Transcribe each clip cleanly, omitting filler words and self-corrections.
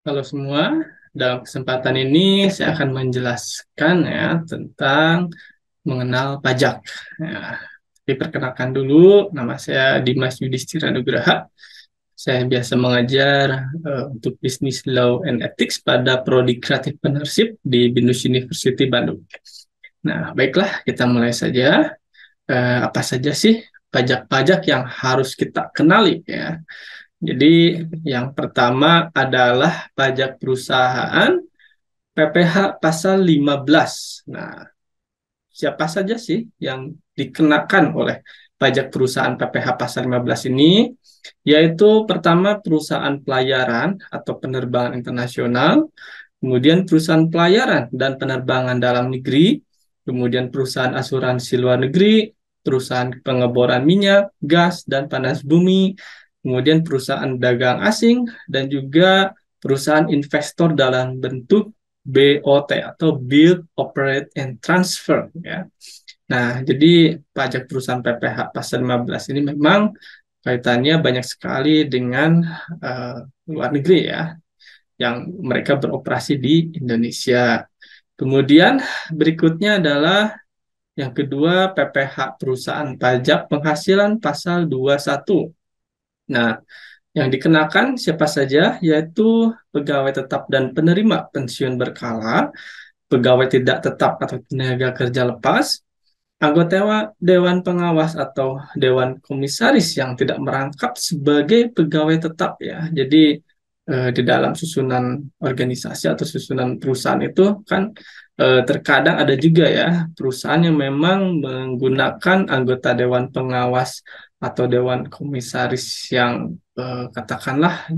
Halo semua, dalam kesempatan ini saya akan menjelaskan ya tentang mengenal pajak. Ya, diperkenalkan dulu, nama saya Dimas Yudhistira Nugraha. Saya biasa mengajar untuk Business Law and Ethics pada Prodi Creative Partnership di BINUS University Bandung. Nah, baiklah kita mulai saja. Apa saja sih pajak-pajak yang harus kita kenali ya? Jadi yang pertama adalah pajak perusahaan PPh pasal 15. Nah, siapa saja sih yang dikenakan oleh pajak perusahaan PPh pasal 15 ini? Yaitu pertama perusahaan pelayaran atau penerbangan internasional, kemudian perusahaan pelayaran dan penerbangan dalam negeri, kemudian perusahaan asuransi luar negeri, perusahaan pengeboran minyak, gas, dan panas bumi, kemudian perusahaan dagang asing, dan juga perusahaan investor dalam bentuk BOT atau Build, Operate, and Transfer. Ya. Nah, jadi pajak perusahaan PPh pasal 15 ini memang kaitannya banyak sekali dengan uh, luar negeri ya yang mereka beroperasi di Indonesia. Kemudian berikutnya adalah yang kedua PPh perusahaan pajak penghasilan pasal 21. Nah, yang dikenakan siapa saja yaitu pegawai tetap dan penerima pensiun berkala, pegawai tidak tetap atau tenaga kerja lepas, anggota Dewan Pengawas atau Dewan Komisaris yang tidak merangkap sebagai pegawai tetap ya. Jadi di dalam susunan organisasi atau susunan perusahaan itu kan terkadang ada juga ya perusahaan yang memang menggunakan anggota Dewan Pengawas atau Dewan Komisaris yang katakanlah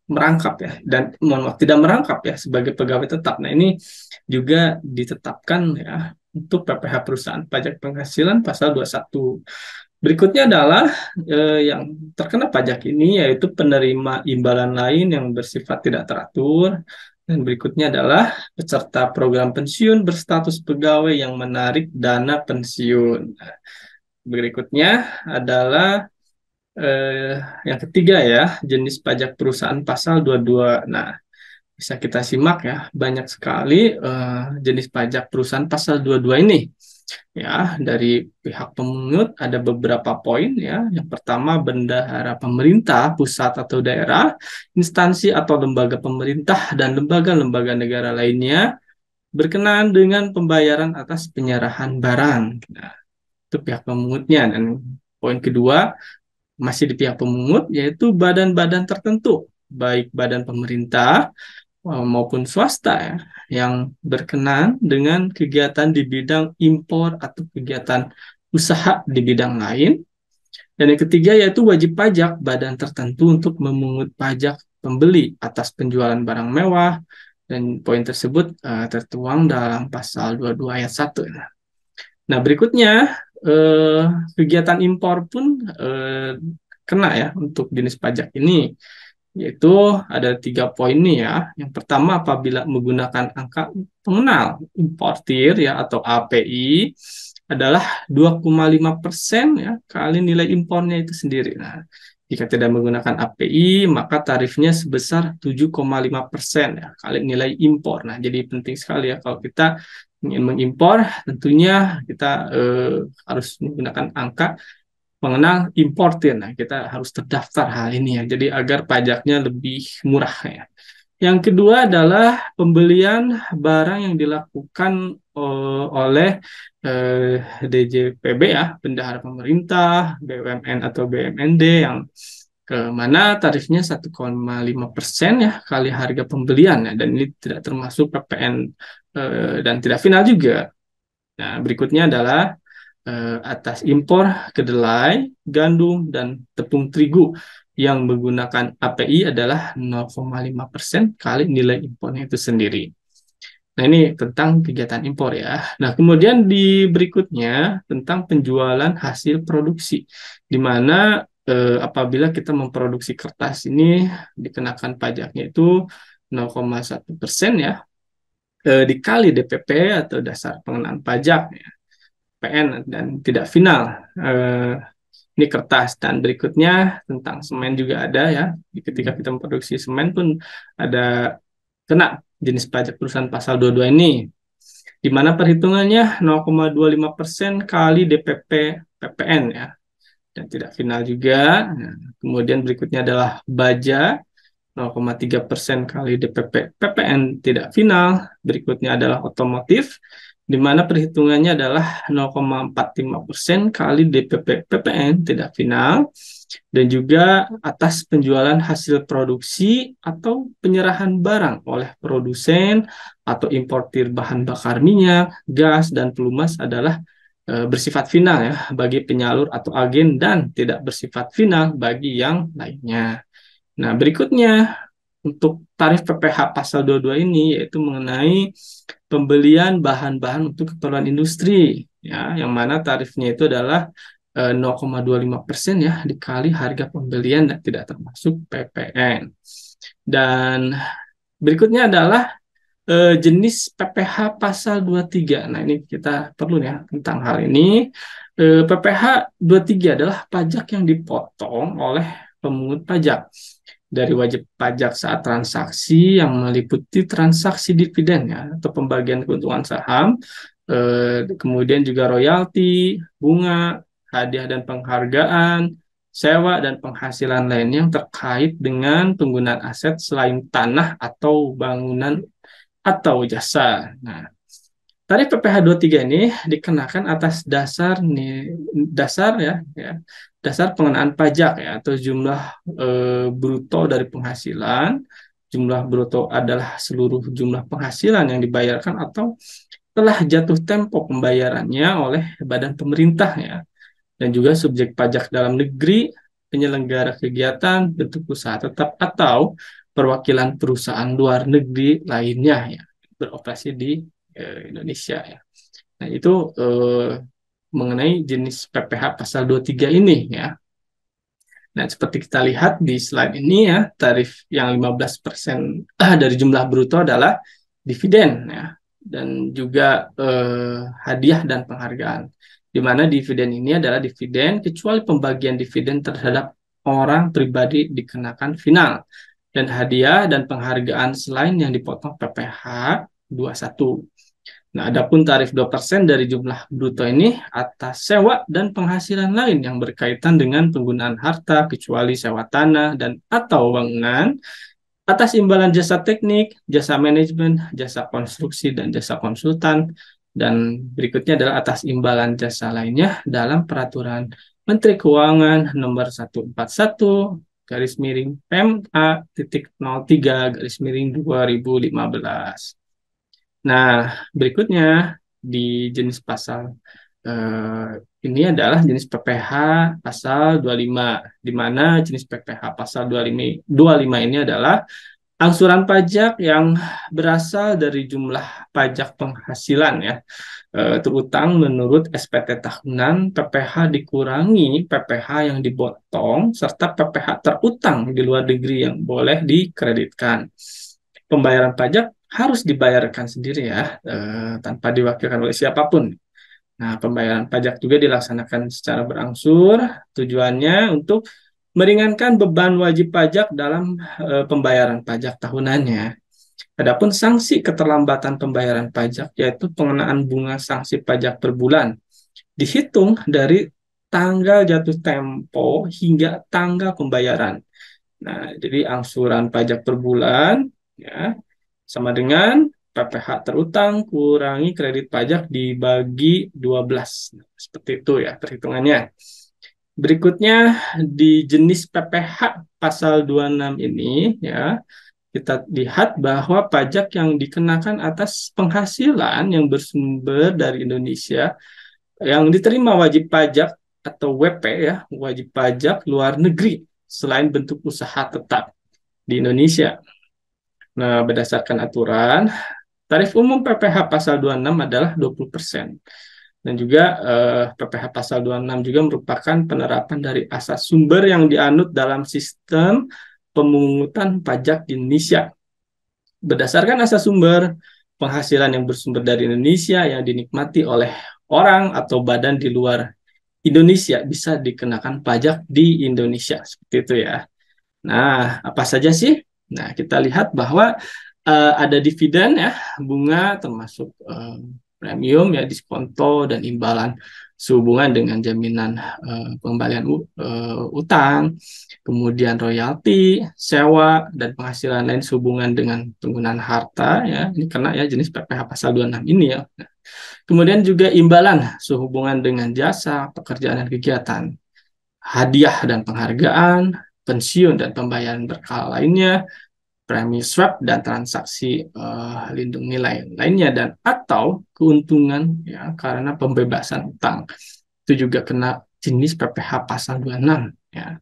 merangkap ya dan mohon maaf, tidak merangkap ya sebagai pegawai tetap. Nah, ini juga ditetapkan ya untuk PPh perusahaan pajak penghasilan pasal 21. Berikutnya adalah yang terkena pajak ini yaitu penerima imbalan lain yang bersifat tidak teratur. Dan berikutnya adalah peserta program pensiun berstatus pegawai yang menarik dana pensiun. Berikutnya adalah eh, yang ketiga ya, jenis pajak perusahaan pasal 22. Nah, bisa kita simak ya, banyak sekali jenis pajak perusahaan pasal 22 ini. Ya, dari pihak pemungut ada beberapa poin ya. Yang pertama, bendahara pemerintah pusat atau daerah, instansi atau lembaga pemerintah dan lembaga-lembaga negara lainnya berkenaan dengan pembayaran atas penyerahan barang. Nah, itu pihak pemungutnya. Dan poin kedua, masih di pihak pemungut, yaitu badan-badan tertentu, baik badan pemerintah maupun swasta ya, yang berkenaan dengan kegiatan di bidang impor atau kegiatan usaha di bidang lain. Dan yang ketiga yaitu wajib pajak badan tertentu untuk memungut pajak pembeli atas penjualan barang mewah, dan poin tersebut tertuang dalam pasal 22 ayat 1. Nah, berikutnya eh, kegiatan impor pun kena ya untuk jenis pajak ini, yaitu ada 3 poin nih ya. Yang pertama, apabila menggunakan angka pengenal importir ya atau API adalah 2,5% ya kali nilai impornya itu sendiri. Nah, jika tidak menggunakan API, maka tarifnya sebesar 7,5% ya kali nilai impor. Nah, jadi penting sekali ya kalau kita ingin mengimpor, tentunya kita harus menggunakan angka mengenal importir. Nah, kita harus terdaftar hal ini ya. Jadi agar pajaknya lebih murah ya. Yang kedua adalah pembelian barang yang dilakukan oleh DJPB ya, Bendahara Pemerintah, BUMN atau BUMND yang ke mana tarifnya 1,5% ya kali harga pembelian ya, dan ini tidak termasuk PPN dan tidak final juga. Nah, berikutnya adalah atas impor kedelai, gandum, dan tepung terigu yang menggunakan API adalah 0,5% kali nilai impornya itu sendiri. Nah, ini tentang kegiatan impor ya. Nah, kemudian di berikutnya tentang penjualan hasil produksi, di mana apabila kita memproduksi kertas ini dikenakan pajaknya itu 0,1% ya, dikali DPP atau dasar pengenaan pajak ya. PN dan tidak final. Eh, ini kertas. Dan berikutnya tentang semen juga ada ya. Ketika kita memproduksi semen pun ada kena jenis pajak perusahaan pasal 22 ini, di mana perhitungannya 0,25% kali DPP PPN ya, dan tidak final juga. Nah, kemudian berikutnya adalah baja 0,3% kali DPP PPN tidak final. Berikutnya adalah otomotif, di mana perhitungannya adalah 0,45% kali DPP PPN tidak final. Dan juga atas penjualan hasil produksi atau penyerahan barang oleh produsen atau importir bahan bakar minyak, gas, dan pelumas adalah bersifat final ya bagi penyalur atau agen dan tidak bersifat final bagi yang lainnya. Nah, berikutnya untuk tarif PPh pasal 22 ini yaitu mengenai pembelian bahan-bahan untuk keperluan industri ya, yang mana tarifnya itu adalah 0,25% ya dikali harga pembelian dan tidak termasuk PPN. Dan berikutnya adalah jenis PPh pasal 23. Nah, ini kita perlu ya tentang hal ini. PPh 23 adalah pajak yang dipotong oleh pemungut pajak dari wajib pajak saat transaksi yang meliputi transaksi dividen ya atau pembagian keuntungan saham, kemudian juga royalti, bunga, hadiah dan penghargaan, sewa dan penghasilan lainnya yang terkait dengan penggunaan aset selain tanah atau bangunan atau jasa. Nah, tarif PPh 23 ini dikenakan atas dasar nih dasar ya, dasar pengenaan pajak ya atau jumlah bruto dari penghasilan. Jumlah bruto adalah seluruh jumlah penghasilan yang dibayarkan atau telah jatuh tempo pembayarannya oleh badan pemerintah ya, dan juga subjek pajak dalam negeri, penyelenggara kegiatan, bentuk usaha tetap atau perwakilan perusahaan luar negeri lainnya ya beroperasi di Indonesia ya. Nah, itu mengenai jenis PPh pasal 23 ini ya. Nah, seperti kita lihat di slide ini ya, tarif yang 15% dari jumlah bruto adalah dividen ya, dan juga hadiah dan penghargaan. Di mana dividen ini adalah dividen kecuali pembagian dividen terhadap orang pribadi dikenakan final, dan hadiah dan penghargaan selain yang dipotong PPh 21. Nah, adapun tarif 2% dari jumlah bruto ini atas sewa dan penghasilan lain yang berkaitan dengan penggunaan harta kecuali sewa tanah dan atau bangunan, atas imbalan jasa teknik, jasa manajemen, jasa konstruksi, dan jasa konsultan. Dan berikutnya adalah atas imbalan jasa lainnya dalam peraturan Menteri Keuangan nomor 141 garis miring PMA titik 03 garis miring 2015. Nah, berikutnya di jenis pasal eh, ini adalah jenis PPh pasal 25, di mana jenis PPh pasal 25 ini adalah angsuran pajak yang berasal dari jumlah pajak penghasilan ya, terutang menurut SPT tahunan, PPh dikurangi PPh yang dipotong, serta PPh terutang di luar negeri yang boleh dikreditkan. Pembayaran pajak harus dibayarkan sendiri ya, tanpa diwakilkan oleh siapapun. Nah, pembayaran pajak juga dilaksanakan secara berangsur, tujuannya untuk meringankan beban wajib pajak dalam pembayaran pajak tahunannya. Adapun sanksi keterlambatan pembayaran pajak yaitu pengenaan bunga sanksi pajak per bulan, dihitung dari tanggal jatuh tempo hingga tanggal pembayaran. Nah, jadi angsuran pajak per bulan ya sama dengan PPh terutang kurangi kredit pajak dibagi 12. Nah, seperti itu ya perhitungannya. Berikutnya di jenis PPh pasal 26 ini ya, kita lihat bahwa pajak yang dikenakan atas penghasilan yang bersumber dari Indonesia yang diterima wajib pajak atau WP ya, wajib pajak luar negeri selain bentuk usaha tetap di Indonesia. Nah, berdasarkan aturan, tarif umum PPh pasal 26 adalah 20%. Dan juga PPh pasal 26 juga merupakan penerapan dari asas sumber yang dianut dalam sistem pemungutan pajak di Indonesia. Berdasarkan asas sumber, penghasilan yang bersumber dari Indonesia yang dinikmati oleh orang atau badan di luar Indonesia bisa dikenakan pajak di Indonesia. Seperti itu ya. Nah, apa saja sih? Nah, kita lihat bahwa ada dividen ya, bunga termasuk premium ya, diskonto dan imbalan sehubungan dengan jaminan pengembalian utang, kemudian royalti, sewa dan penghasilan lain sehubungan dengan penggunaan harta ya. Ini kena ya jenis PPh pasal 26 ini ya. Kemudian juga imbalan sehubungan dengan jasa, pekerjaan dan kegiatan, hadiah dan penghargaan, pensiun dan pembayaran berkala lainnya, premi swap dan transaksi lindung nilai lainnya, dan atau keuntungan ya karena pembebasan utang. Itu juga kena jenis PPh pasal 26 ya.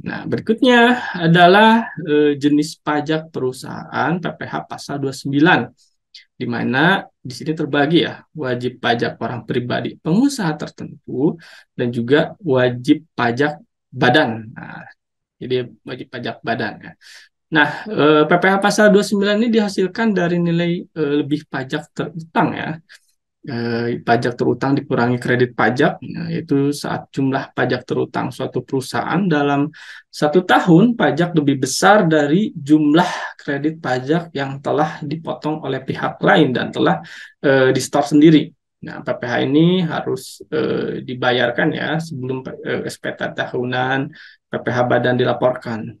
Nah, berikutnya adalah jenis pajak perusahaan PPh pasal 29, di mana di sini terbagi ya, wajib pajak orang pribadi pengusaha tertentu dan juga wajib pajak badan. Nah, jadi wajib pajak badan ya. Nah, PPh pasal 29 ini dihasilkan dari nilai lebih pajak terutang ya. Pajak terutang dikurangi kredit pajak, yaitu saat jumlah pajak terutang suatu perusahaan dalam 1 tahun pajak lebih besar dari jumlah kredit pajak yang telah dipotong oleh pihak lain dan telah di-store sendiri. Nah, PPh ini harus dibayarkan ya sebelum SPT tahunan PPh badan dilaporkan.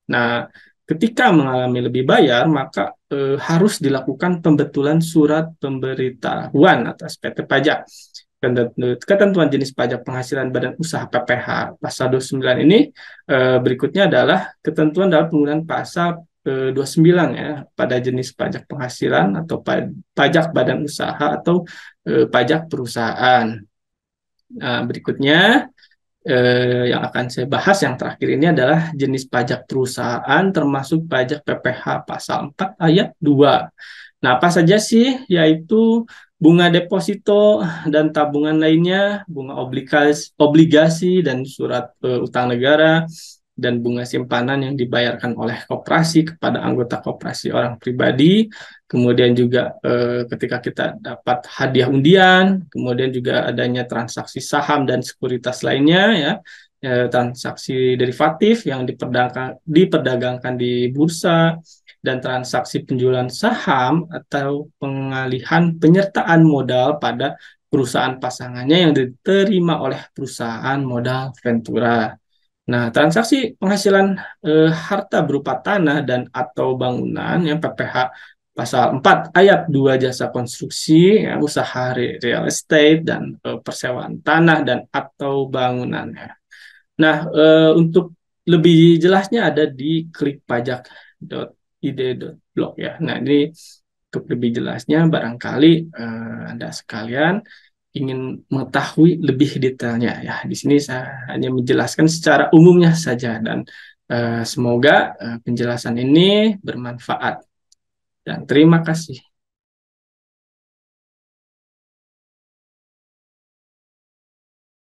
Nah, ketika mengalami lebih bayar, maka harus dilakukan pembetulan surat pemberitahuan atas PT pajak. Ketentuan jenis pajak penghasilan badan usaha PPh pasal 29 ini berikutnya adalah ketentuan dalam penggunaan pasal 29 ya pada jenis pajak penghasilan atau pajak badan usaha atau pajak perusahaan. Nah, berikutnya yang akan saya bahas yang terakhir ini adalah jenis pajak perusahaan termasuk pajak PPh pasal 4 ayat 2. Nah, apa saja sih? Yaitu bunga deposito dan tabungan lainnya, bunga obligasi dan surat utang negara, dan bunga simpanan yang dibayarkan oleh koperasi kepada anggota koperasi orang pribadi. Kemudian juga ketika kita dapat hadiah undian, kemudian juga adanya transaksi saham dan sekuritas lainnya ya, transaksi derivatif yang diperdagangkan di bursa, dan transaksi penjualan saham atau pengalihan penyertaan modal pada perusahaan pasangannya yang diterima oleh perusahaan modal Ventura. Nah, transaksi penghasilan harta berupa tanah dan atau bangunan yang PPh pasal 4 ayat 2 jasa konstruksi, ya, usaha real estate dan persewaan tanah dan atau bangunan. Nah, untuk lebih jelasnya ada di klikpajak.id.blog ya. Nah, ini untuk lebih jelasnya barangkali Anda sekalian ingin mengetahui lebih detailnya ya. Di sini saya hanya menjelaskan secara umumnya saja, dan semoga penjelasan ini bermanfaat, dan terima kasih.